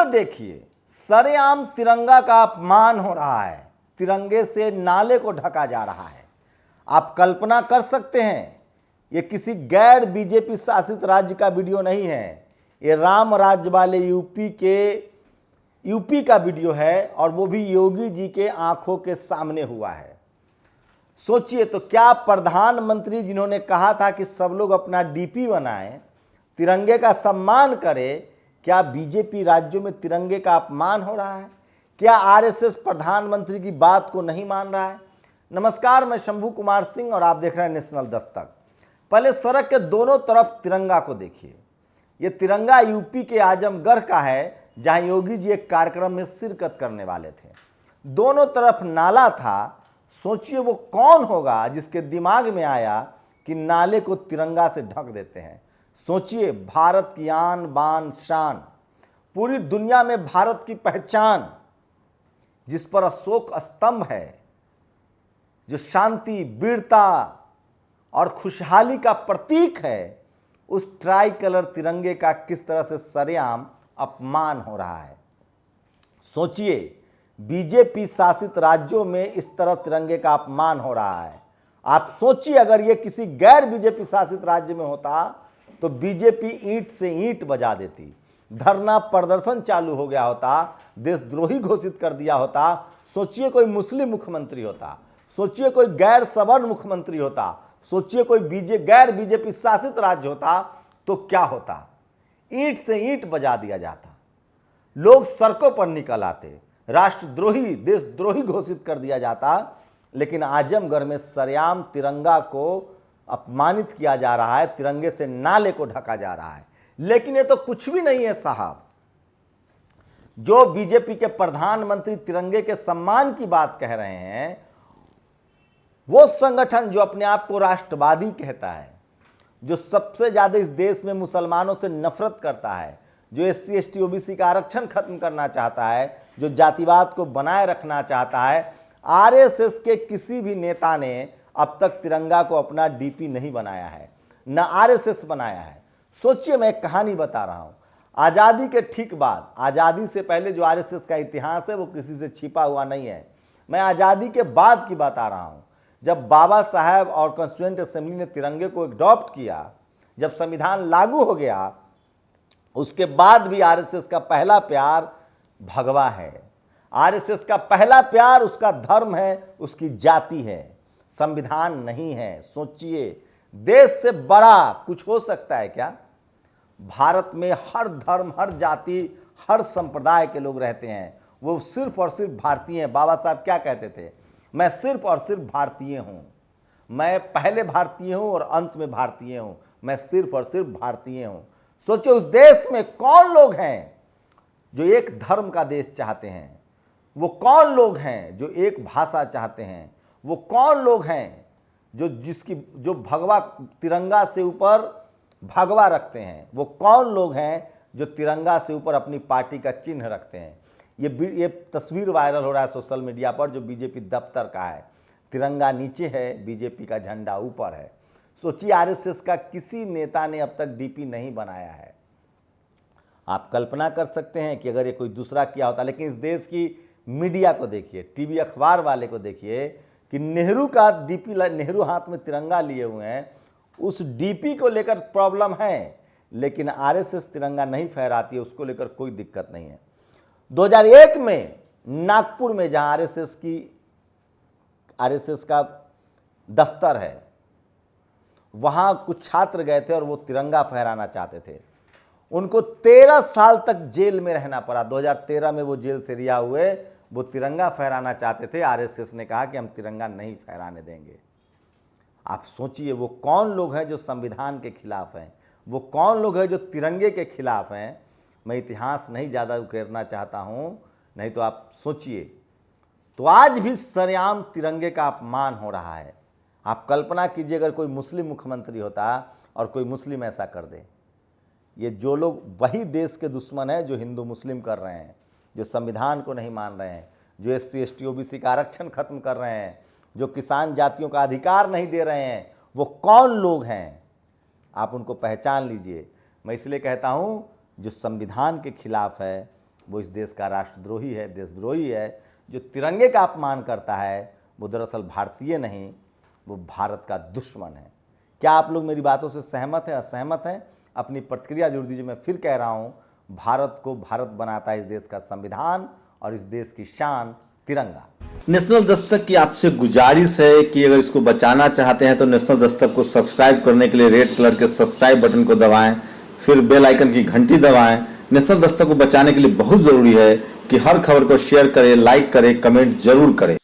Video देखिए, सरेआम तिरंगा का अपमान हो रहा है, तिरंगे से नाले को ढका जा रहा है। आप कल्पना कर सकते हैं, ये किसी गैर बीजेपी शासित राज्य का वीडियो नहीं है, ये राम राज्य वाले यूपी का वीडियो है, और वो भी योगी जी के आंखों के सामने हुआ है। सोचिए तो, क्या प्रधानमंत्री जिन्होंने कहा था कि सब लोग अपना डीपी बनाएं, तिरंगे का सम्मान करें, क्या बीजेपी राज्यों में तिरंगे का अपमान हो रहा है? क्या आरएसएस प्रधानमंत्री की बात को नहीं मान रहा है? नमस्कार, मैं शंभू कुमार सिंह और आप देख रहे हैं नेशनल दस्तक। पहले सड़क के दोनों तरफ तिरंगा को देखिए। ये तिरंगा यूपी के आजमगढ़ का है, जहां योगी जी एक कार्यक्रम में शिरकत करने वाले थे। दोनों तरफ नाला था। सोचिए वो कौन होगा जिसके दिमाग में आया कि नाले को तिरंगा से ढक देते हैं। सोचिए, भारत की आन बान शान, पूरी दुनिया में भारत की पहचान, जिस पर अशोक स्तंभ है, जो शांति, वीरता और खुशहाली का प्रतीक है, उस ट्राई कलर तिरंगे का किस तरह से सरेआम अपमान हो रहा है। सोचिए, बीजेपी शासित राज्यों में इस तरह तिरंगे का अपमान हो रहा है। आप सोचिए, अगर ये किसी गैर बीजेपी शासित राज्य में होता तो बीजेपी ईंट से ईंट बजा देती, धरना प्रदर्शन चालू हो गया होता, देशद्रोही घोषित कर दिया होता। सोचिए कोई मुस्लिम मुख्यमंत्री होता, सोचिए कोई गैर सवर्ण मुख्यमंत्री होता, सोचिए कोई गैर बीजेपी शासित राज्य होता, तो क्या होता? ईंट से ईंट बजा दिया जाता, लोग सड़कों पर निकल आते, राष्ट्रद्रोही, देशद्रोही घोषित कर दिया जाता। लेकिन आजमगढ़ में सरेआम तिरंगा को अपमानित किया जा रहा है, तिरंगे से नाले को ढका जा रहा है। लेकिन ये तो कुछ भी नहीं है साहब। जो बीजेपी के प्रधानमंत्री तिरंगे के सम्मान की बात कह रहे हैं, वो संगठन जो अपने आप को राष्ट्रवादी कहता है, जो सबसे ज्यादा इस देश में मुसलमानों से नफरत करता है, जो एससी एसटी ओबीसी का आरक्षण खत्म करना चाहता है, जो जातिवाद को बनाए रखना चाहता है, आरएसएस के किसी भी नेता ने अब तक तिरंगा को अपना डीपी नहीं बनाया है, न आरएसएस बनाया है। सोचिए, मैं एक कहानी बता रहा हूं। आज़ादी के ठीक बाद, आज़ादी से पहले जो आरएसएस का इतिहास है वो किसी से छिपा हुआ नहीं है। मैं आज़ादी के बाद की बता रहा हूं, जब बाबा साहब और कॉन्स्टिट्यूएंट असेंबली ने तिरंगे को अडॉप्ट किया, जब संविधान लागू हो गया, उसके बाद भी आरएसएस का पहला प्यार भगवा है। आरएसएस का पहला प्यार उसका धर्म है, उसकी जाति है, संविधान नहीं है। सोचिए, देश से बड़ा कुछ हो सकता है क्या? भारत में हर धर्म, हर जाति, हर संप्रदाय के लोग रहते हैं, वो सिर्फ और सिर्फ भारतीय हैं। बाबा साहब क्या कहते थे? मैं सिर्फ और सिर्फ भारतीय हूँ, मैं पहले भारतीय हूँ और अंत में भारतीय हूँ, मैं सिर्फ और सिर्फ भारतीय हूँ। सोचिए, उस देश में कौन लोग हैं जो एक धर्म का देश चाहते हैं? वो कौन लोग हैं जो एक भाषा चाहते हैं? वो कौन लोग हैं जो भगवा, तिरंगा से ऊपर भगवा रखते हैं? वो कौन लोग हैं जो तिरंगा से ऊपर अपनी पार्टी का चिन्ह रखते हैं? ये तस्वीर वायरल हो रहा है सोशल मीडिया पर, जो बीजेपी दफ्तर का है। तिरंगा नीचे है, बीजेपी का झंडा ऊपर है। सोचिए, आरएसएस का किसी नेता ने अब तक डीपी नहीं बनाया है। आप कल्पना कर सकते हैं कि अगर ये कोई दूसरा किया होता। लेकिन इस देश की मीडिया को देखिए, टीवी अखबार वाले को देखिए कि नेहरू का डीपी, नेहरू हाथ में तिरंगा लिए हुए हैं, उस डीपी को लेकर प्रॉब्लम है, लेकिन आरएसएस तिरंगा नहीं फहराती है, उसको लेकर कोई दिक्कत नहीं है। 2001 में नागपुर में, जहां आरएसएस का दफ्तर है, वहां कुछ छात्र गए थे और वो तिरंगा फहराना चाहते थे। उनको 13 साल तक जेल में रहना पड़ा। 2013 में वो जेल से रिहा हुए। वो तिरंगा फहराना चाहते थे, आरएसएस ने कहा कि हम तिरंगा नहीं फहराने देंगे। आप सोचिए, वो कौन लोग हैं जो संविधान के खिलाफ हैं? वो कौन लोग हैं जो तिरंगे के खिलाफ हैं? मैं इतिहास नहीं ज़्यादा उकेरना चाहता हूँ, नहीं तो आप सोचिए। तो आज भी सरेआम तिरंगे का अपमान हो रहा है। आप कल्पना कीजिए, अगर कोई मुस्लिम मुख्यमंत्री होता और कोई मुस्लिम ऐसा कर दे। ये जो लोग वही देश के दुश्मन हैं जो हिंदू मुस्लिम कर रहे हैं, जो संविधान को नहीं मान रहे हैं, जो एससी एसटी ओबीसी का आरक्षण खत्म कर रहे हैं, जो किसान जातियों का अधिकार नहीं दे रहे हैं, वो कौन लोग हैं? आप उनको पहचान लीजिए। मैं इसलिए कहता हूँ, जो संविधान के खिलाफ है वो इस देश का राष्ट्रद्रोही है, देशद्रोही है। जो तिरंगे का अपमान करता है वो दरअसल भारतीय नहीं, वो भारत का दुश्मन है। क्या आप लोग मेरी बातों से सहमत हैं, असहमत हैं? अपनी प्रतिक्रिया जरूर दीजिए। मैं फिर कह रहा हूँ, भारत को भारत बनाता है इस देश का संविधान और इस देश की शान तिरंगा। नेशनल दस्तक की आपसे गुजारिश है कि अगर इसको बचाना चाहते हैं तो नेशनल दस्तक को सब्सक्राइब करने के लिए रेड कलर के सब्सक्राइब बटन को दबाएं, फिर बेल आइकन की घंटी दबाएं। नेशनल दस्तक को बचाने के लिए बहुत जरूरी है कि हर खबर को शेयर करें, लाइक करें, कमेंट जरूर करें।